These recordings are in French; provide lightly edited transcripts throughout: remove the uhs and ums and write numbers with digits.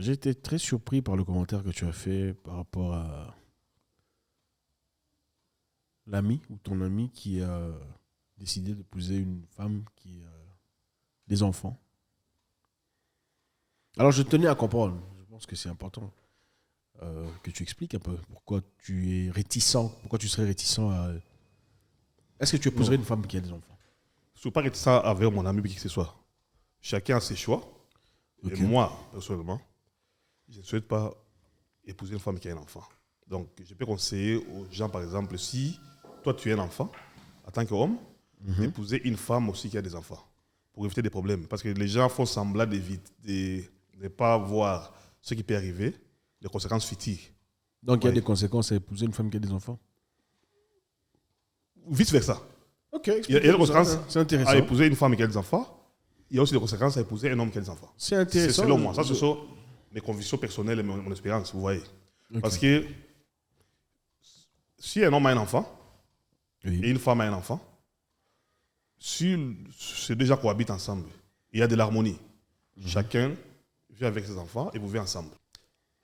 J'ai été très surpris par le commentaire que tu as fait par rapport à l'ami ou ton ami qui a décidé d'épouser une femme qui a des enfants. Alors, je tenais à comprendre. Je pense que c'est important que tu expliques un peu pourquoi tu es réticent, pourquoi tu serais réticent à... Est-ce que tu épouserais une femme qui a des enfants? Je ne suis pas réticent avec mon ami ou qui que ce soit. Chacun a ses choix. Ok. Et moi, personnellement, je ne souhaite pas épouser une femme qui a un enfant. Donc, je peux conseiller aux gens, par exemple, si toi, tu es un enfant, en tant qu'homme, d'épouser une femme aussi qui a des enfants, pour éviter des problèmes. Parce que les gens font semblant de ne pas voir ce qui peut arriver, les conséquences futures. Donc, il y a Ouais. des conséquences à épouser une femme qui a des enfants? Vice-versa. Ok, Il y a des conséquences c'est à intéressant. épouser une femme qui a des enfants. Il y a aussi des conséquences à épouser un homme qui a des enfants. C'est C'est intéressant. selon moi. Ça, ce sont mes convictions personnelles et mon expérience, vous voyez. Ok. Parce que si un homme a un enfant Oui. et une femme a un enfant, si ces deux gens cohabitent ensemble, il y a de l'harmonie. Chacun vit avec ses enfants et vous vivez ensemble.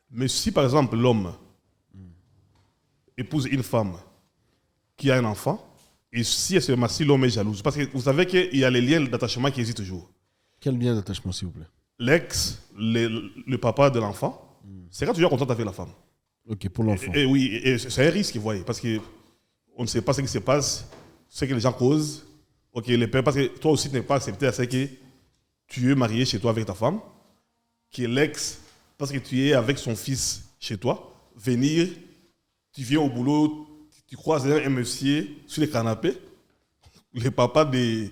Mais si, par exemple, l'homme épouse une femme qui a un enfant, et si l'homme est jalouse, parce que vous savez qu'il y a les liens d'attachement qui existent toujours. Quel lien d'attachement, s'il vous plaît? L'ex, le papa de l'enfant, sera toujours content avec la femme. Ok, pour l'enfant. Et oui, et c'est un risque, vous voyez, parce qu'on ne sait pas ce qui se passe, ce que les gens causent. Ok, les pères, parce que toi aussi, tu n'es pas accepté à ce que tu es marié chez toi avec ta femme, qui est l'ex, parce que tu es avec son fils chez toi, venir, tu viens au boulot, tu croises un monsieur sur le canapé, le papa de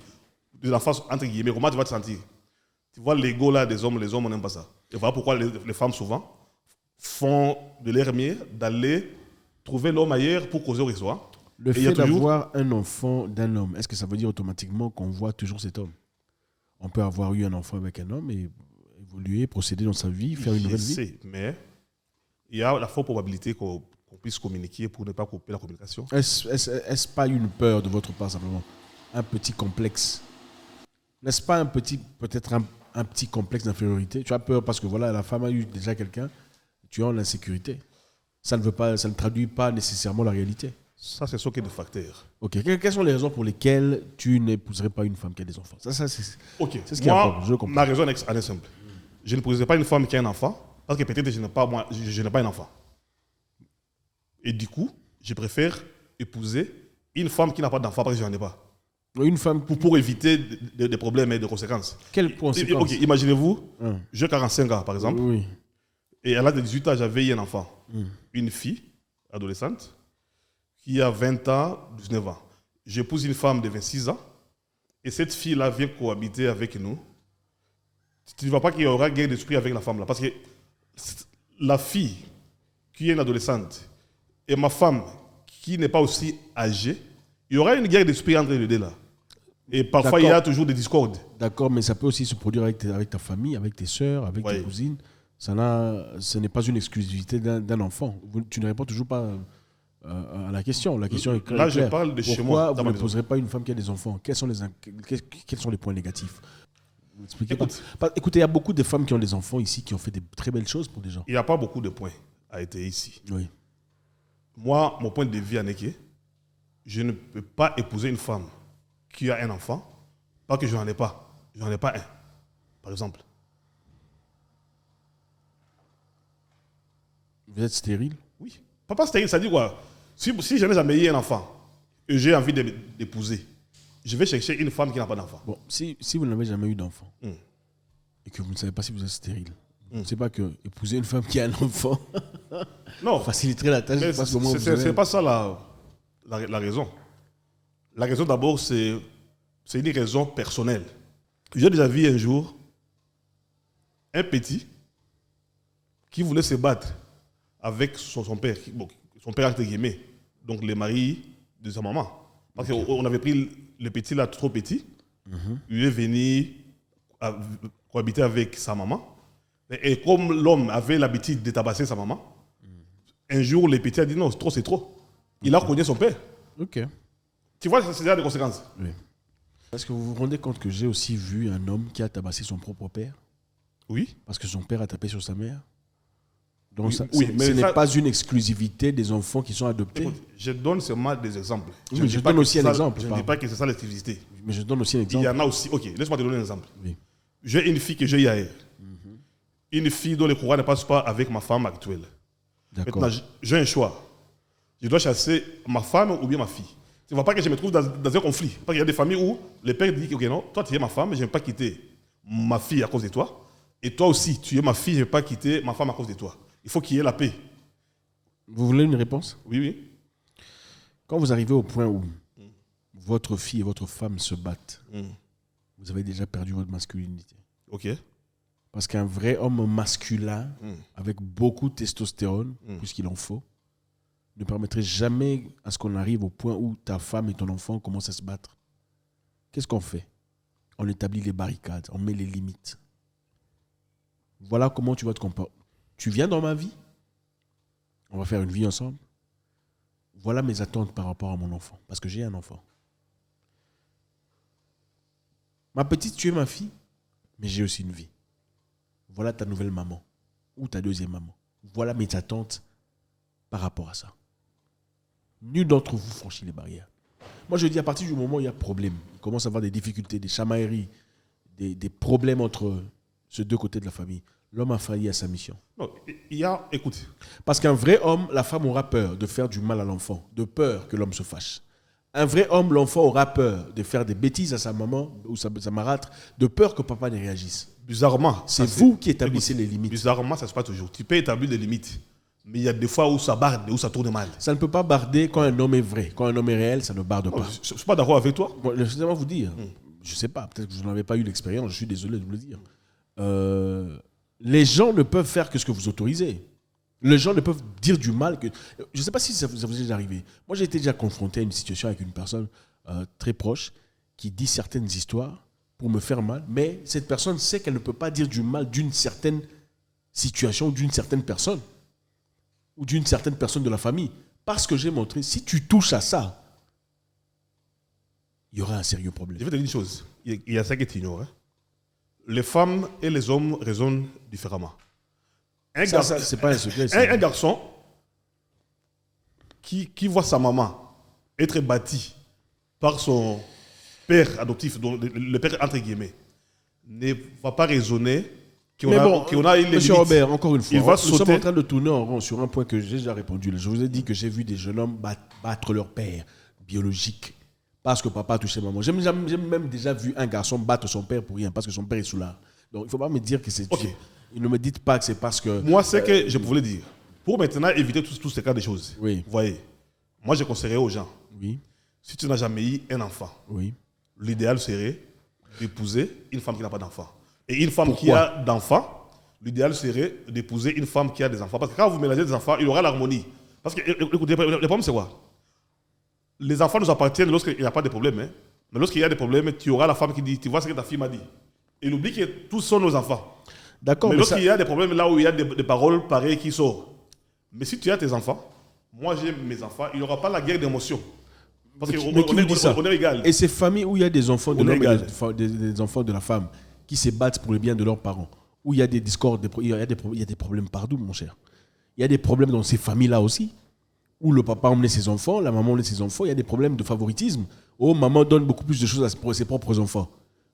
l'enfant, entre guillemets, comment tu vas te sentir? Tu vois l'ego là des hommes, les hommes, on n'aime pas ça. Et voilà pourquoi les femmes, souvent, font de leur mieux d'aller trouver l'homme ailleurs pour causer au restaurant. Le Et il y a fait toujours- d'avoir un enfant d'un homme, est-ce que ça veut dire automatiquement qu'on voit toujours cet homme? On peut avoir eu un enfant avec un homme et évoluer, procéder dans sa vie, faire une Je nouvelle vie. sais, mais il y a la forte probabilité qu'on puisse communiquer pour ne pas couper la communication. Est-ce pas une peur de votre part simplement? Un petit complexe? N'est-ce pas peut-être un petit complexe d'infériorité? Tu as peur parce que voilà, la femme a eu déjà quelqu'un, tu es en insécurité. Ça ne traduit pas nécessairement la réalité. Ça, c'est ce qui est des facteurs. Ok, quelles sont les raisons pour lesquelles tu n'épouserais pas une femme qui a des enfants? Ça c'est Ok, c'est ce qui est important, je moi, comprends. ma raison est simple. Je ne poserai pas une femme qui a un enfant parce que peut-être je n'ai pas un enfant. Et du coup, je préfère épouser une femme qui n'a pas d'enfant parce que je n'en ai pas. Une femme, Pour éviter des problèmes et des conséquences. quelles conséquences? Ok, imaginez-vous, Hein. j'ai 45 ans par exemple, Oui. et à l'âge de 18 ans, j'avais eu un enfant. Une fille, adolescente, qui a 20 ans, 19 ans. J'épouse une femme de 26 ans, et cette fille-là vient cohabiter avec nous. Tu ne vois pas qu'il y aura guerre d'esprit avec la femme-là, parce que la fille, qui est une adolescente, et ma femme, qui n'est pas aussi âgée, il y aura une guerre d'esprit entre les deux là. Et parfois, il y a toujours des discordes. D'accord, mais ça peut aussi se produire avec ta famille, avec tes sœurs, avec tes Ouais. cousines. Ce n'est pas une exclusivité d'un enfant. Tu ne réponds toujours pas à la question. La question est claire. Là, je parle de chez Pourquoi moi, dans vous ma ne maison. poserez pas une femme qui a des enfants? Quels sont les points négatifs? Vous m'expliquez pas. Écoute. Écoutez, il y a beaucoup de femmes qui ont des enfants ici, qui ont fait des très belles choses pour des gens. Il n'y a pas beaucoup de points à être ici. Oui. Moi, mon point de vue en est que je ne peux pas épouser une femme qui a un enfant parce que je n'en ai pas. Je n'en ai pas un, par exemple. Vous êtes stérile? Oui. Papa stérile, ça dit quoi? Si je n'ai jamais eu un enfant et j'ai envie d'épouser, je vais chercher une femme qui n'a pas d'enfant. Bon, si vous n'avez jamais eu d'enfant Mm. et que vous ne savez pas si vous êtes stérile, je ne sais pas que épouser une femme qui a un enfant Non, faciliterait la tâche. mais parce qu'au moins vous avez- c'est pas ça la raison. La raison d'abord, c'est une raison personnelle. J'ai déjà vu un jour un petit qui voulait se battre avec son père, son père entre guillemets, donc le mari de sa maman. Parce qu'on avait pris le petit là trop petit, il est venu cohabiter avec sa maman. Et comme l'homme avait l'habitude de tabasser sa maman, un jour le petit a dit non, c'est trop. Il a cogné son père. Ok. Tu vois, c'est déjà des conséquences. Oui. Est-ce que vous vous rendez compte que j'ai aussi vu un homme qui a tabassé son propre père Oui. parce que son père a tapé sur sa mère? Donc, Oui, ça, oui, ce mais n'est ça- pas une exclusivité des enfants qui sont adoptés. Écoute, je donne seulement des exemples. Oui, ne je dis pas donne que aussi c'est un ça- exemple, Je ne dis pardon. pas que c'est ça l'exclusivité. Mais je donne aussi un Il exemple. y en a aussi. Ok, laisse-moi te donner un exemple. Oui. J'ai une fille que j'ai hier. Une fille dont le courant ne passe pas avec ma femme actuelle. D'accord. Maintenant, j'ai un choix. Je dois chasser ma femme ou bien ma fille. Tu ne vois pas que je me trouve dans un conflit. Parce qu'il y a des familles où le père dit que, ok, non, toi tu es ma femme, je ne vais pas quitter ma fille à cause de toi. Et toi aussi, tu es ma fille, je ne vais pas quitter ma femme à cause de toi. Il faut qu'il y ait la paix. Vous voulez une réponse? Oui, oui. Quand vous arrivez au point où votre fille et votre femme se battent, vous avez déjà perdu votre masculinité. Ok. Parce qu'un vrai homme masculin, avec beaucoup de testostérone, puisqu'il en faut, ne permettrait jamais à ce qu'on arrive au point où ta femme et ton enfant commencent à se battre. Qu'est-ce qu'on fait? On établit les barricades, on met les limites. Voilà comment tu vas te comporter. Tu viens dans ma vie, on va faire une vie ensemble. Voilà mes attentes par rapport à mon enfant, parce que j'ai un enfant. Ma petite, tu es ma fille, mais j'ai aussi une vie. Voilà ta nouvelle maman ou ta deuxième maman. Voilà mes attentes par rapport à ça. Nul d'entre vous franchit les barrières. Moi, je dis à partir du moment où il y a problème, il commence à avoir des difficultés, des chamailleries, des problèmes entre ces deux côtés de la famille, l'homme a failli à sa mission. Non, il y a, écoute, Parce qu'un vrai homme, la femme aura peur de faire du mal à l'enfant, de peur que l'homme se fâche. Un vrai homme, l'enfant aura peur de faire des bêtises à sa maman ou sa marâtre, de peur que papa ne réagisse. bizarrement. C'est ça, vous qui établissez les limites. Bizarrement, ça se passe toujours. Tu peux établir des limites. Mais il y a des fois où ça barde, où ça tourne mal. Ça ne peut pas barder quand un homme est vrai. Quand un homme est réel, ça ne barde Non, pas. je ne suis pas d'accord avec toi. Bon, laissez-moi vous dire, je ne sais pas, peut-être que je n'avais pas eu l'expérience, je suis désolé de vous le dire. Les gens ne peuvent faire que ce que vous autorisez. Les gens ne peuvent dire du mal. Je ne sais pas si ça vous est déjà arrivé. Moi, j'ai été déjà confronté à une situation avec une personne très proche qui dit certaines histoires pour me faire mal, mais cette personne sait qu'elle ne peut pas dire du mal d'une certaine situation, d'une certaine personne, ou d'une certaine personne de la famille. Parce que j'ai montré, si tu touches à ça, il y aura un sérieux problème. Je vais te dire une chose. Il y a ça que tu ignores. Hein. Les femmes et les hommes raisonnent différemment. Ça, c'est pas un secret. Un garçon qui voit sa maman être bâtie par son père adoptif, donc le père entre guillemets, ne va pas raisonner qu'on a une Monsieur limite. Robert, encore une fois, Il va nous sommes sauter. en train de tourner en rond sur un point que j'ai déjà répondu. Je vous ai dit que j'ai vu des jeunes hommes battre leur père biologique parce que papa a touché maman. J'ai même déjà vu un garçon battre son père pour rien parce que son père est sous l'art. Donc il ne faut pas me dire que c'est... Ok. Ne me dites pas que c'est parce que... Moi, c'est que je voulais dire. Pour maintenant éviter tous ces cas de choses, Oui. vous voyez, moi je conseillerais aux gens, Oui, si tu n'as jamais eu un enfant, oui. l'idéal serait d'épouser une femme qui n'a pas d'enfant. Et une femme qui Pourquoi? a d'enfants, l'idéal serait d'épouser une femme qui a des enfants. Parce que quand vous mélangez des enfants, il y aura l'harmonie. Parce que, écoutez, le problème c'est quoi? Les enfants nous appartiennent lorsqu'il n'y a pas de problème. Hein. Mais lorsqu'il y a des problèmes, tu auras la femme qui dit, tu vois ce que ta fille m'a dit. Et oublie que tous sont nos enfants. D'accord, Mais mais lorsqu'il ça... y a des problèmes là où il y a des paroles pareilles qui sortent. Mais si tu as tes enfants, moi j'ai mes enfants, il n'y aura pas la guerre d'émotions. Parce Mais qu'on qui vous dit ça? on est égal. Et ces familles où il y a des enfants de On est l'homme égal. et des enfants de la femme qui se battent pour le bien de leurs parents, où il y a des discordes, il y a des problèmes partout, mon cher. Il y a des problèmes dans ces familles-là aussi, où le papa emmenait ses enfants, la maman emmenait ses enfants, il y a des problèmes de favoritisme. Oh, maman donne beaucoup plus de choses à ses propres enfants,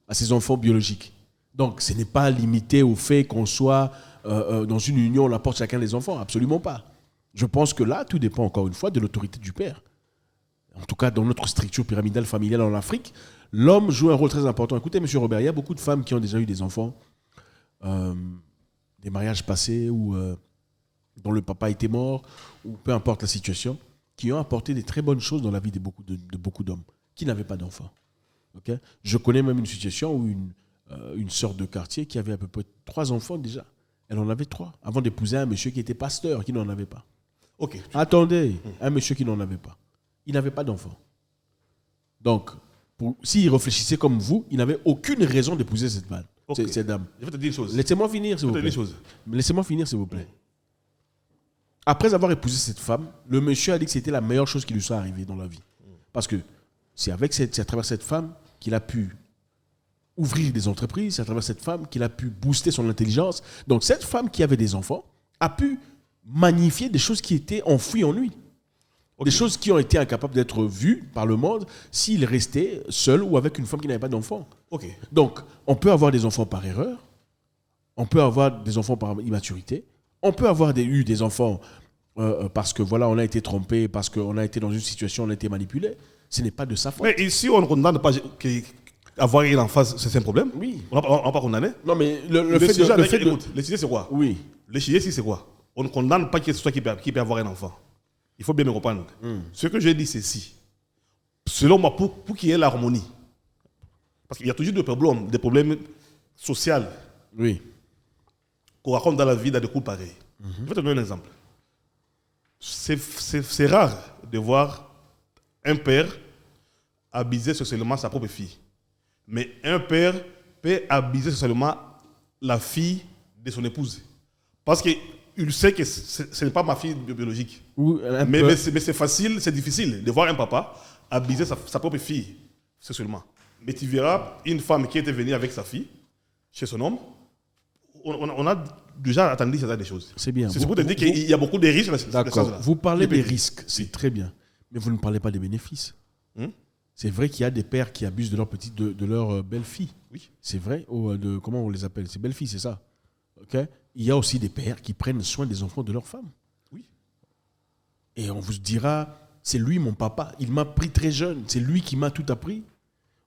à ses enfants biologiques. Donc, ce n'est pas limité au fait qu'on soit dans une union, on apporte chacun les enfants, absolument pas. Je pense que là, tout dépend encore une fois de l'autorité du père. En tout cas, dans notre structure pyramidale familiale en Afrique, l'homme joue un rôle très important. Écoutez, M. Robert, il y a beaucoup de femmes qui ont déjà eu des enfants, des mariages passés ou dont le papa était mort, ou peu importe la situation, qui ont apporté des très bonnes choses dans la vie de beaucoup d'hommes qui n'avaient pas d'enfants. Okay? Je connais même une situation où une sœur de quartier qui avait à peu près 3 enfants déjà. Elle en avait 3, avant d'épouser un monsieur qui était pasteur, qui n'en avait pas. Ok. Attendez, un monsieur qui n'en avait pas. Il n'avait pas d'enfant. Donc, s'il réfléchissait comme vous, il n'avait aucune raison d'épouser cette dame. Ok. Cette dame. Je vais te dire une chose. Laissez-moi finir, s'il vous plaît. Laissez-moi finir, s'il vous plaît. Après avoir épousé cette femme, le monsieur a dit que c'était la meilleure chose qui lui soit arrivée dans la vie. Parce que c'est à travers cette femme qu'il a pu ouvrir des entreprises, c'est à travers cette femme qu'il a pu booster son intelligence. Donc cette femme qui avait des enfants a pu magnifier des choses qui étaient enfouies en lui. Ok. Des choses qui ont été incapables d'être vues par le monde s'il restait seul ou avec une femme qui n'avait pas d'enfant. Ok. Donc, on peut avoir des enfants par erreur, on peut avoir des enfants par immaturité, on peut avoir eu des enfants parce que voilà, on a été trompé, parce qu'on a été dans une situation, on a été manipulé. Ce n'est pas de sa faute. Mais ici, on ne condamne pas avoir un enfant, c'est un problème. Oui. On n'a pas condamné. Non, mais le fait de... Écoute, les Chiliens, c'est quoi? Oui. Les Chiliens, c'est quoi? On ne condamne pas que ce soit qui peut avoir un enfant. Il faut bien me reprendre. Ce que je dis, c'est si. Selon moi, pour qu'il y ait l'harmonie, parce qu'il y a toujours des problèmes sociaux Oui. qu'on raconte dans la vie dans des couples pareils. Je vais te donner un exemple. C'est rare de voir un père abuser sexuellement sa propre fille. Mais un père peut abuser sexuellement la fille de son épouse. Parce qu'il sait que ce n'est pas ma fille biologique. Mais c'est facile, c'est difficile de voir un papa abuser sa propre fille sexuellement. Mais tu verras une femme qui était venue avec sa fille chez son homme. On a déjà attendu ce genre de choses. C'est bien. C'est pour te dire qu'il y a beaucoup de risques. D'accord. Vous parlez des risques, c'est très bien. Mais vous ne parlez pas des bénéfices. C'est vrai qu'il y a des pères qui abusent de leur belle-fille. Oui. C'est vrai. Comment on les appelle? C'est belle-fille, c'est ça. Okay? Il y a aussi des pères qui prennent soin des enfants de leur femme. Oui. Et on vous dira, c'est lui mon papa. Il m'a pris très jeune. C'est lui qui m'a tout appris.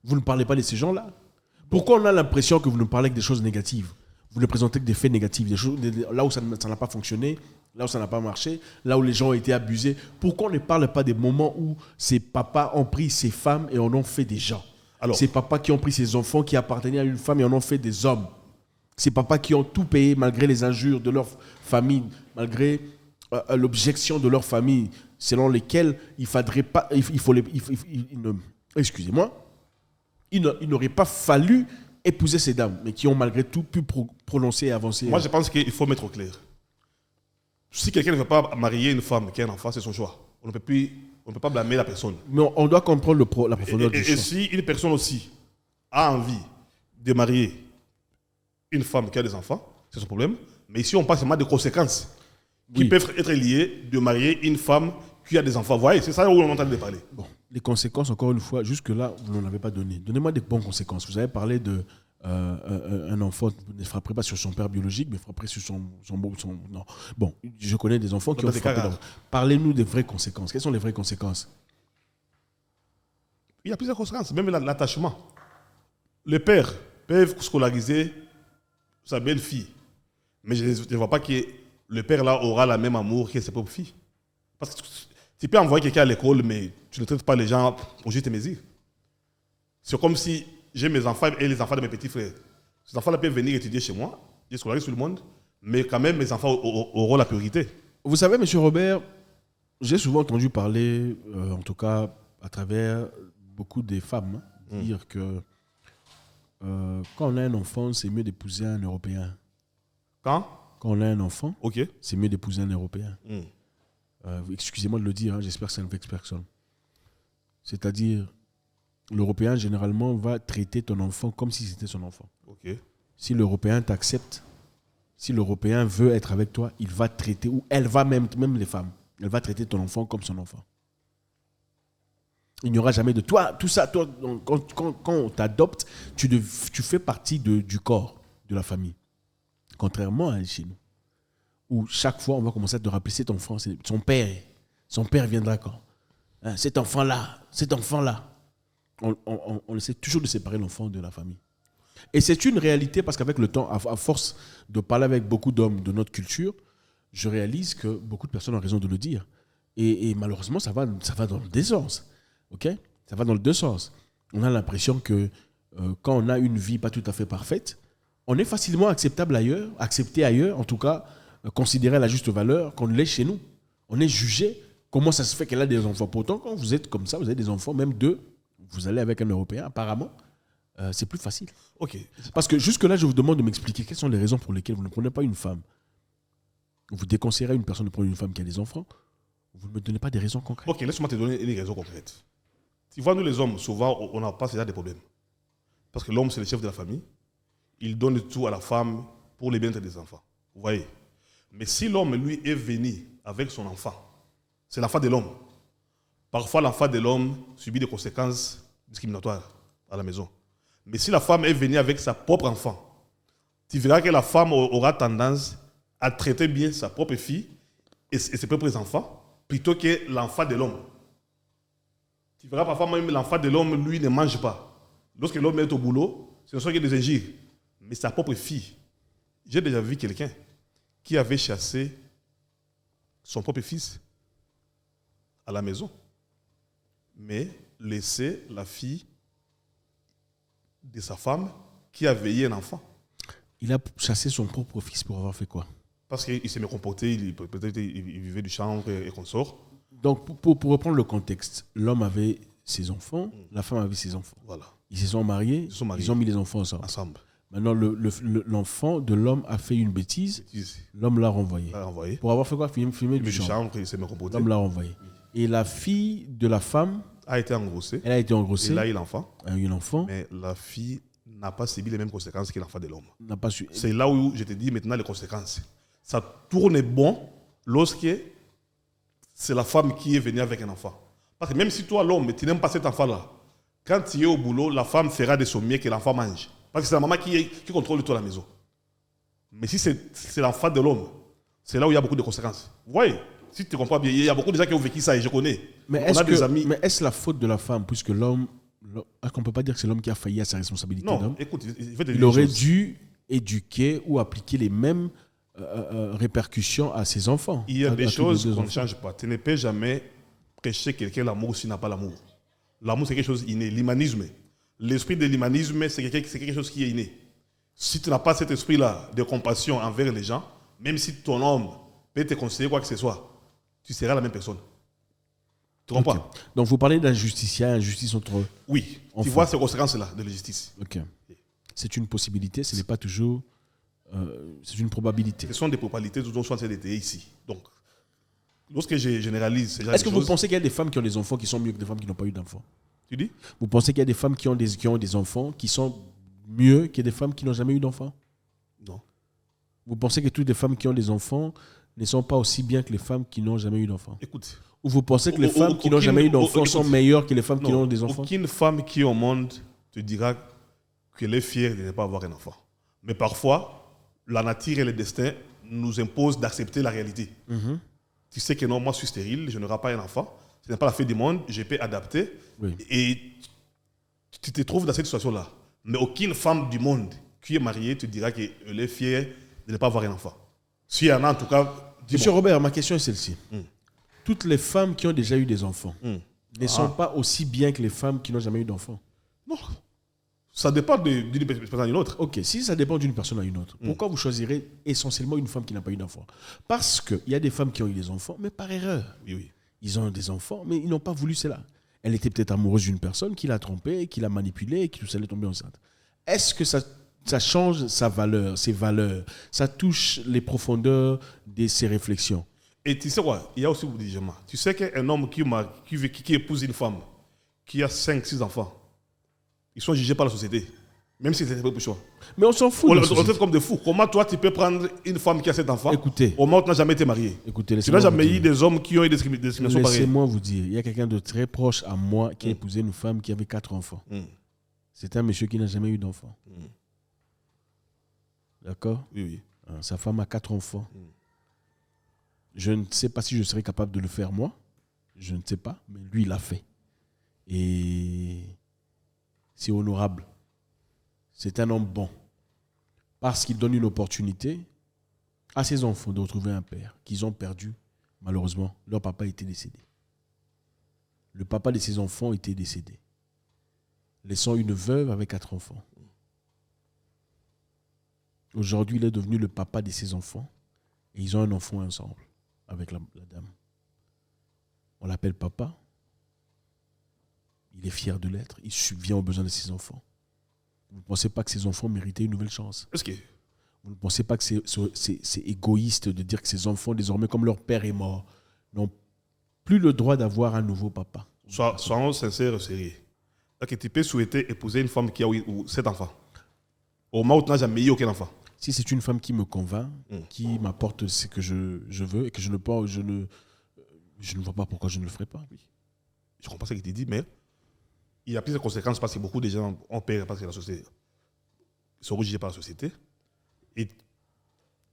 Vous ne parlez pas de ces gens-là. Pourquoi on a l'impression que vous ne parlez que des choses négatives? Vous ne présentez que des faits négatifs, là où ça n'a pas fonctionné, là où ça n'a pas marché, là où les gens ont été abusés. Pourquoi on ne parle pas des moments où ces papas ont pris ces femmes et en ont fait des gens? Alors, ces papas qui ont pris ces enfants qui appartenaient à une femme et en ont fait des hommes. Ces papas qui ont tout payé malgré les injures de leur famille, malgré l'objection de leur famille, selon lesquelles il faudrait pas, excusez-moi, il n'aurait pas fallu épouser ces dames, mais qui ont malgré tout pu prononcer et avancer. Moi, je pense qu'il faut mettre au clair. Si quelqu'un ne veut pas marier une femme qui a un enfant, c'est son choix. On ne peut pas blâmer la personne. Mais on doit comprendre la profondeur du choix. Et si une personne aussi a envie de marier une femme qui a des enfants, c'est son problème. Mais ici, on parle seulement de conséquences qui peuvent être liées de marier une femme qui a des enfants. Vous voyez, c'est ça où on est en train de parler. Bon, les conséquences, encore une fois, jusque-là, vous n'en avez pas donné. Donnez-moi des bonnes conséquences. Vous avez parlé un enfant ne frapperait pas sur son père biologique, mais frapperait sur son non. Bon, je connais des enfants qui ont frappé. Parlez-nous des vraies conséquences. Quelles sont les vraies conséquences? Il y a plusieurs conséquences, même l'attachement. Les pères peuvent scolariser sa belle-fille, mais je ne vois pas que le père là aura le même amour que ses propres filles. Parce que tu peux envoyer quelqu'un à l'école, mais tu ne traites pas les gens au juste mesure. C'est comme si j'ai mes enfants et les enfants de mes petits frères. Ces enfants-là peuvent venir étudier chez moi, je scolarise tout le monde, mais quand même, mes enfants auront la priorité. Vous savez, M. Robert, j'ai souvent entendu parler, en tout cas à travers beaucoup des femmes, dire que quand on a un enfant, c'est mieux d'épouser un Européen. Quand on a un enfant, okay, c'est mieux d'épouser un Européen. Excusez-moi de le dire, j'espère que ça ne vexe personne. C'est-à-dire, l'Européen, généralement, va traiter ton enfant comme si c'était son enfant. Okay. Si l'Européen t'accepte, si l'Européen veut être avec toi, il va traiter, ou elle va même les femmes, elle va traiter ton enfant comme son enfant. Il n'y aura jamais de toi, tout ça, toi, quand on t'adopte, tu fais partie du corps de la famille. Contrairement à chez nous, où chaque fois on va commencer à te rappeler cet enfant, c'est son père viendra quand, cet enfant-là. On essaie toujours de séparer l'enfant de la famille. Et c'est une réalité parce qu'avec le temps, à force de parler avec beaucoup d'hommes de notre culture, je réalise que beaucoup de personnes ont raison de le dire. Et malheureusement, ça va dans le deux sens. Okay? Ça va dans le deux sens. On a l'impression que quand on a une vie pas tout à fait parfaite, on est facilement accepté ailleurs, en tout cas, considéré à la juste valeur qu'on l'est chez nous. On est jugé. Comment ça se fait qu'elle a des enfants? Pourtant, quand vous êtes comme ça, vous avez des enfants, même deux, vous allez avec un Européen, apparemment, c'est plus facile. Okay. Parce que jusque-là, je vous demande de m'expliquer quelles sont les raisons pour lesquelles vous ne prenez pas une femme. Vous déconseillerez à une personne de prendre une femme qui a des enfants. Vous ne me donnez pas des raisons concrètes. Ok, laisse-moi te donner des raisons concrètes. Tu vois, nous les hommes, souvent, on n'a pas déjà des problèmes. Parce que l'homme, c'est le chef de la famille. Il donne tout à la femme pour le bien-être des enfants. Vous voyez? Mais si l'homme, lui, est venu avec son enfant, c'est l'enfant de l'homme. Parfois, l'enfant de l'homme subit des conséquences discriminatoires à la maison. Mais si la femme est venue avec sa propre enfant, tu verras que la femme aura tendance à traiter bien sa propre fille et ses propres enfants plutôt que l'enfant de l'homme. Tu verras parfois même l'enfant de l'homme, lui, ne mange pas. Lorsque l'homme est au boulot, ce ne sont que des injures. Mais sa propre fille. J'ai déjà vu quelqu'un qui avait chassé son propre fils à la maison, mais laissé la fille de sa femme qui a veillé un enfant. Il a chassé son propre fils pour avoir fait quoi? Parce qu'il s'est mécomporté, peut-être il vivait du chanvre et consort. Donc, pour reprendre le contexte, l'homme avait ses enfants, la femme avait ses enfants. Voilà. Ils se sont mariés, ils ont mis les enfants ensemble. Maintenant, l'enfant de l'homme a fait une bêtise, l'homme l'a renvoyé. Pour avoir fait quoi? Filmer du chanvre. Il s'est mécomporté. L'homme l'a renvoyé. Et la fille de la femme a été engrossée. Elle a été engrossée. Elle a eu l'enfant. Mais la fille n'a pas subi les mêmes conséquences que l'enfant de l'homme. C'est là où je te dis maintenant les conséquences. Ça tourne bon lorsque c'est la femme qui est venue avec un enfant. Parce que même si toi, l'homme, tu n'aimes pas cet enfant-là, quand tu es au boulot, la femme fera de son mieux que l'enfant mange. Parce que c'est la maman qui contrôle tout à la maison. Mais si c'est l'enfant de l'homme, c'est là où il y a beaucoup de conséquences. Vous voyez, si tu comprends bien, il y a beaucoup de gens qui ont vécu ça et je connais. Mais est-ce la faute de la femme, puisque l'homme, est-ce qu'on ne peut pas dire que c'est l'homme qui a failli à sa responsabilité? Non, écoute, il aurait dû éduquer ou appliquer les mêmes répercussions à ses enfants. Il y a des choses qu'on ne change pas. Tu ne peux jamais prêcher quelqu'un l'amour s'il n'a pas l'amour. L'amour, c'est quelque chose d'inné. L'humanisme, l'esprit de l'humanisme, c'est quelque chose qui est inné. Si tu n'as pas cet esprit-là de compassion envers les gens, même si ton homme peut te conseiller quoi que ce soit, tu seras la même personne. Tu comprends? Okay. Donc vous parlez d'injustice, il y a injustice entre oui, enfants. Tu vois ces conséquences-là de l'injustice. Ok. C'est une possibilité, ce n'est pas toujours... c'est une probabilité. Ce sont des probabilités dont on s'est détaillé ici. Donc, lorsque je généralise... Est-ce que vous pensez qu'il y a des femmes qui ont des enfants qui sont mieux que des femmes qui n'ont pas eu d'enfants? Tu dis? Vous pensez qu'il y a des femmes qui ont des enfants qui sont mieux que des femmes qui n'ont jamais eu d'enfants? Non. Vous pensez que toutes les femmes qui ont des enfants ne sont pas aussi bien que les femmes qui n'ont jamais eu d'enfants? Écoute. Ou vous pensez que les femmes qui n'ont jamais eu d'enfants sont meilleures que les femmes qui ont des enfants? Aucune femme qui est au monde te dira qu'elle est fière de ne pas avoir un enfant. Mais parfois, la nature et le destin nous imposent d'accepter la réalité. Mm-hmm. Tu sais que non, moi je suis stérile, je n'aurai pas un enfant. Ce n'est pas la fin du monde, je peux adapter. Oui. Et tu te trouves dans cette situation-là. Mais aucune femme du monde qui est mariée te dira qu'elle est fière de ne pas avoir un enfant. S'il y en a en tout cas... Monsieur Robert, ma question est celle-ci. Toutes les femmes qui ont déjà eu des enfants ne sont pas aussi bien que les femmes qui n'ont jamais eu d'enfants? Non. Ça dépend d'une personne à une autre. Ok, si ça dépend d'une personne à une autre, pourquoi vous choisirez essentiellement une femme qui n'a pas eu d'enfant? Parce qu'il y a des femmes qui ont eu des enfants, mais par erreur. Oui. Ils ont des enfants, mais ils n'ont pas voulu cela. Elle était peut-être amoureuse d'une personne qui l'a trompée, qui l'a manipulée, et qui tout ça, elle est tombée enceinte. Est-ce que ça change sa valeur, ses valeurs? Ça touche les profondeurs de ses réflexions? Et tu sais quoi? Il y a aussi beaucoup de gens. Tu sais qu'un homme qui épouse une femme qui a 5-6 enfants, ils sont jugés par la société. Même si c'est pas pour choix. Mais on s'en fout. On traite comme des fous. Comment toi, tu peux prendre une femme qui a 7 enfants? Écoutez. Au moins, tu n'as jamais été marié. Écoutez, tu n'as jamais eu des hommes qui ont eu des discriminations pareilles. Laissez-moi vous dire, il y a quelqu'un de très proche à moi qui a épousé une femme qui avait 4 enfants. C'est un monsieur qui n'a jamais eu d'enfant. D'accord? Oui. Sa femme a 4 enfants. Je ne sais pas si je serais capable de le faire moi. Je ne sais pas. Mais lui, il l'a fait. Et c'est honorable. C'est un homme bon. Parce qu'il donne une opportunité à ses enfants de retrouver un père qu'ils ont perdu. Malheureusement, leur papa était décédé. Le papa de ses enfants était décédé, laissant une veuve avec 4 enfants. Aujourd'hui, il est devenu le papa de ses enfants et ils ont un enfant ensemble avec la dame. On l'appelle papa. Il est fier de l'être. Il subvient aux besoins de ses enfants. Vous ne pensez pas que ces enfants méritaient une nouvelle chance? Est-ce que vous ne pensez pas que c'est égoïste de dire que ces enfants, désormais, comme leur père est mort, n'ont plus le droit d'avoir un nouveau papa? Soyons sincères et sérieux. Tu peux souhaiter épouser une femme qui a 7 enfants. Au moment où tu n'as jamais eu aucun enfant. Si c'est une femme qui me convainc, qui m'apporte ce que je veux et que je ne vois pas pourquoi je ne le ferai pas. Oui. Je comprends ce que tu dis, mais il y a plusieurs conséquences parce que beaucoup de gens ont peur parce que la société sont jugés par la société. Et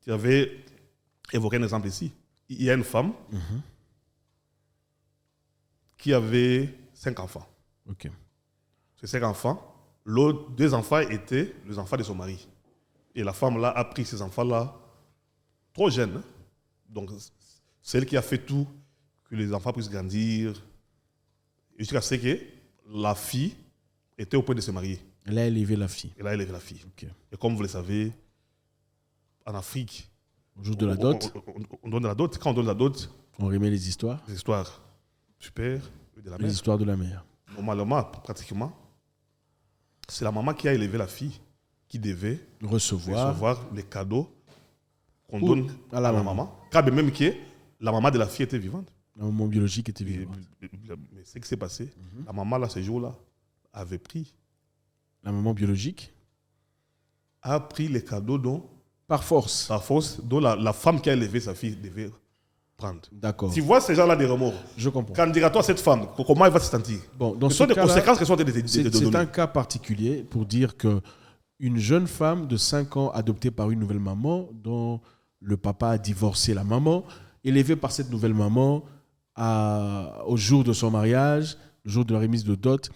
tu avais évoqué un exemple ici. Il y a une femme qui avait 5 enfants. Ok. Ces 5 enfants, l'autre 2 enfants étaient les enfants de son mari. Et la femme là a pris ces enfants-là trop jeunes. Hein. Donc, c'est elle qui a fait tout que les enfants puissent grandir. Jusqu'à ce que la fille était au point de se marier. Elle a élevé la fille. Elle a élevé la fille. Okay. Et comme vous le savez, en Afrique, au jour de la dot, on donne la dot. Quand on donne la dot, on remet les histoires. Les histoires super de la mère. Les histoires de la mère. Normalement, pratiquement, c'est la maman qui a élevé la fille qui devait recevoir les cadeaux qu'on donne à la maman. Quand même que la maman de la fille était vivante. La maman biologique était vivante. Mais ce qui s'est passé, la maman, là, ce jour-là, avait pris. La maman biologique a pris les cadeaux dont. Par force. Par force, dont la femme qui a élevé sa fille devait prendre. D'accord. Tu vois ces gens-là des remords. Je comprends. Quand dira-toi à cette femme, comment elle va se sentir? Bon, dans ce sont des conséquences qui sont c'est un cas particulier pour dire qu'une jeune femme de 5 ans adoptée par une nouvelle maman, dont le papa a divorcé la maman, élevée par cette nouvelle maman au jour de son mariage, le jour de la remise de dot,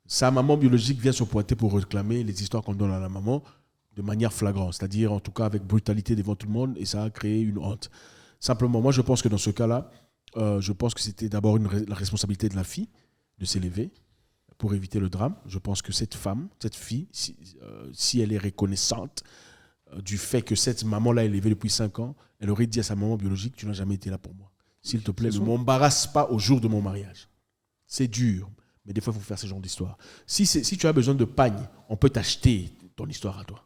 sa maman biologique vient se pointer pour réclamer les histoires qu'on donne à la maman de manière flagrante, c'est-à-dire en tout cas avec brutalité devant tout le monde, et ça a créé une honte. Simplement, moi je pense que dans ce cas-là, je pense que c'était d'abord la responsabilité de la fille de s'élever pour éviter le drame. Je pense que cette femme, cette fille, si elle est reconnaissante du fait que cette maman l'a élevée depuis 5 ans, elle aurait dit à sa maman biologique, tu n'as jamais été là pour moi. S'il te plaît, ne m'embarrasse pas au jour de mon mariage. C'est dur, mais des fois, il faut faire ce genre d'histoire. Si tu as besoin de pagne, on peut t'acheter ton histoire à toi.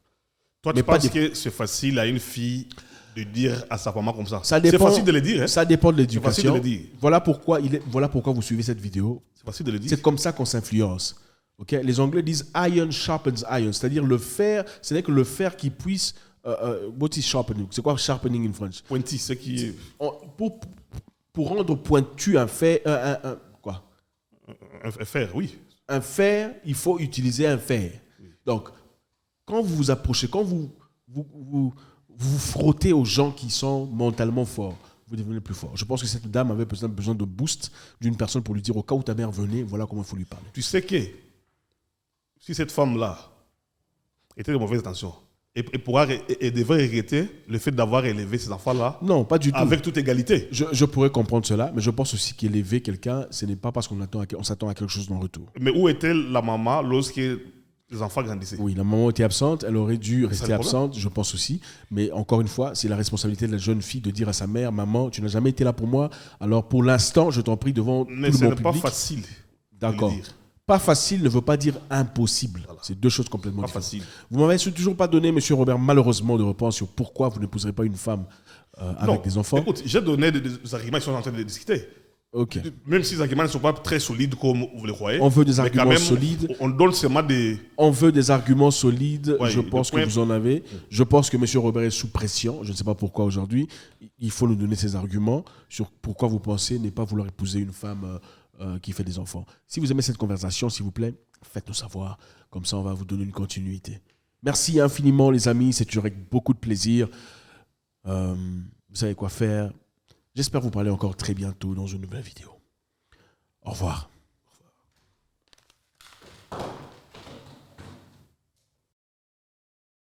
Toi, tu penses que c'est facile à une fille de dire à sa maman comme ça? C'est facile de le dire. Hein? Ça dépend de l'éducation. C'est facile de le dire. Voilà pourquoi vous suivez cette vidéo. C'est facile de le dire. C'est comme ça qu'on s'influence. Okay? Les Anglais disent « iron sharpens iron », c'est-à-dire le fer, ce n'est que le fer qui puisse... what is sharpening? C'est quoi sharpening in French? Pointy, c'est qui... Pour rendre pointu un fer... quoi? Un fer, oui. Un fer, il faut utiliser un fer. Oui. Donc, quand vous vous approchez, quand vous frottez aux gens qui sont mentalement forts, vous devenez plus fort. Je pense que cette dame avait besoin de boost d'une personne pour lui dire au cas où ta mère venait, voilà comment il faut lui parler. Tu sais que si cette femme-là était de mauvaise intention, et devrait regretter le fait d'avoir élevé ces enfants-là. Non, pas du tout. Avec toute égalité. Je pourrais comprendre cela, mais je pense aussi qu'élever quelqu'un, ce n'est pas parce qu'on s'attend à quelque chose en retour. Mais où était la maman lorsque les enfants grandissaient? Oui, la maman était absente, elle aurait dû rester absente, je pense aussi. Mais encore une fois, c'est la responsabilité de la jeune fille de dire à sa mère, maman, tu n'as jamais été là pour moi, alors pour l'instant, je t'en prie devant tout le monde public. Mais ce n'est pas facile. D'accord. Pas facile ne veut pas dire impossible. Voilà. C'est deux choses complètement différentes. Facile. Vous m'avez toujours pas donné, monsieur Robert, malheureusement, de réponse sur pourquoi vous n'épouserez pas une femme avec des enfants. Écoute, j'ai donné des arguments qui sont en train de discuter. Okay. Même si les arguments ne sont pas très solides comme vous le croyez. On veut des arguments solides. On donne seulement des... On veut des arguments solides. Ouais, je pense que vous en avez. Je pense que monsieur Robert est sous pression. Je ne sais pas pourquoi aujourd'hui. Il faut nous donner ces arguments sur pourquoi vous pensez ne pas vouloir épouser une femme... qui fait des enfants. Si vous aimez cette conversation, s'il vous plaît, faites-nous savoir. Comme ça, on va vous donner une continuité. Merci infiniment, les amis. C'est toujours avec beaucoup de plaisir. Vous savez quoi faire. J'espère vous parler encore très bientôt dans une nouvelle vidéo. Au revoir.